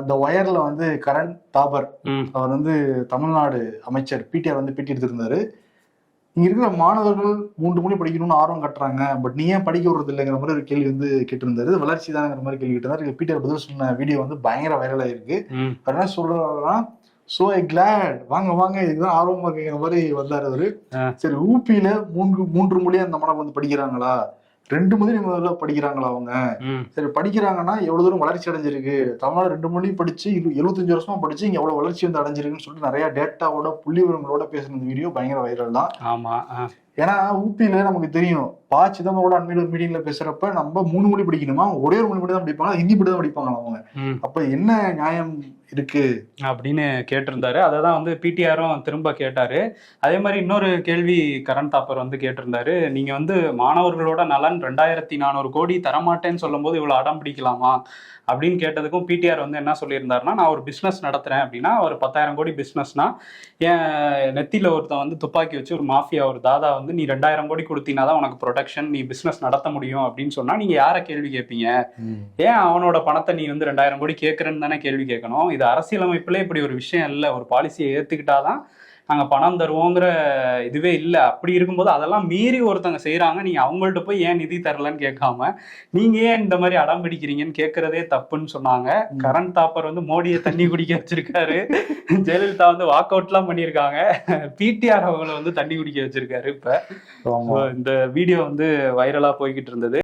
இந்த ஒயர்ல வந்து கரண் தாபர் அவர் வந்து தமிழ்நாடு அமைச்சர் பிடிஆர் வந்து பேட்டி எடுத்திருந்தாரு. இங்க இருக்கிற மாணவர்கள் 3 மொழி படிக்கணும்னு ஆர்வம் கட்டுறாங்க, பட் நீ ஏன் படிக்க விடுறது இல்லைங்கிற மாதிரி ஒரு கேள்வி வந்து கேட்டிருந்தாரு. வளர்ச்சி தானங்கிற மாதிரி கேள்வி கேட்டிருந்தாரு. பிடிஆர் பதில் சொன்ன வீடியோ வந்து பயங்கர வைரல் ஆயிருக்கு. அவர் என்ன சொல்றாருன்னா, சோ ஐ கிளாட், வாங்க வாங்க இதுதான் ஆர்வமா இருக்குங்கிற மாதிரி வந்தாரு அவரு. சரி, ஊபியில மூன்று மொழியா அந்த மாணவர்கள் வந்து படிக்கிறாங்களா, 2 மொழி முதல்ல படிக்கிறாங்களா அவங்க? சரி, படிக்கிறாங்கன்னா எவ்வளவு தூரம் வளர்ச்சி அடைஞ்சிருக்கு? தமிழ்நாடு 2 மொழி படிச்சு 75 வருஷமா படிச்சு இங்க எவ்வளவு வளர்ச்சி வந்து அடைஞ்சிருக்குன்னு சொல்லிட்டு நிறைய டேட்டாவோட புள்ளி விவரங்களோட பேசுன வீடியோ பயங்கர வைரல் தான். ஆமா, ஏன்னா ஊபியில நமக்கு தெரியும், ப சிதம்பரோட அண்மையில ஒரு மீட்டிங்ல பேசுறப்ப நம்ம 3 மொழி படிக்கணுமா, ஒரே ஒரு மொழி மட்டும் தான் படிப்பாங்க, ஹிந்தி மட்டும் தான் படிப்பாங்க அவங்க. அப்ப என்ன நியாயம் இருக்கு அப்படின்னு கேட்டிருந்தாரு. அததான் வந்து பிடிஆரும் திரும்ப கேட்டாரு. அதே மாதிரி இன்னொரு கேள்வி கரண் தாப்பர் வந்து கேட்டிருந்தாரு. நீங்க வந்து மாணவர்களோட நலன் 2400 கோடி தரமாட்டேன்னு சொல்லும் போது இவ்வளவு அடம் பிடிக்கலாமா அப்படின்னு கேட்டதுக்கும் பிடிஆர் வந்து என்ன சொல்லியிருந்தாருன்னா, நான் ஒரு பிஸ்னஸ் நடத்துறேன் அப்படின்னா, ஒரு 10,000 கோடி பிஸ்னஸ்னா என் நெத்தியில ஒருத்தன் வந்து துப்பாக்கி வச்சு ஒரு மாஃபியா ஒரு தாதா வந்து நீ 2000 கோடி கொடுத்தீங்கன்னா தான் உனக்கு ப்ரொடெக்ஷன், நீ பிஸ்னஸ் நடத்த முடியும் அப்படின்னு சொன்னா நீங்க யாரை கேள்வி கேட்பீங்க? ஏன் அவனோட பணத்தை நீ வந்து 2000 கோடி கேட்கறன்னு தானே கேள்வி கேட்கணும். இது அரசியலமைப்புல இப்படி ஒரு விஷயம் இல்லை. ஒரு பாலிசியை ஏத்துக்கிட்டாதான் நாங்கள் பணம் தருவோங்கிற இதுவே இல்லை. அப்படி இருக்கும்போது அதெல்லாம் மீறி ஒருத்தவங்க செய்கிறாங்க, நீங்கள் அவங்கள்ட்ட போய் ஏன் நிதி தரலன்னு கேட்காம நீங்கள் ஏன் இந்த மாதிரி அடம் பிடிக்கிறீங்கன்னு கேட்கறதே தப்புன்னு சொன்னாங்க. கரண் தாப்பர் வந்து மோடியை தண்ணி குடிக்க வச்சிருக்காரு, ஜெயலலிதா வந்து வாக் அவுட்லாம் பண்ணியிருக்காங்க, பிடிஆர் அவங்களை வந்து தண்ணி குடிக்க வச்சிருக்காரு. இப்போ இந்த வீடியோ வந்து வைரலாக போய்கிட்டு இருந்தது.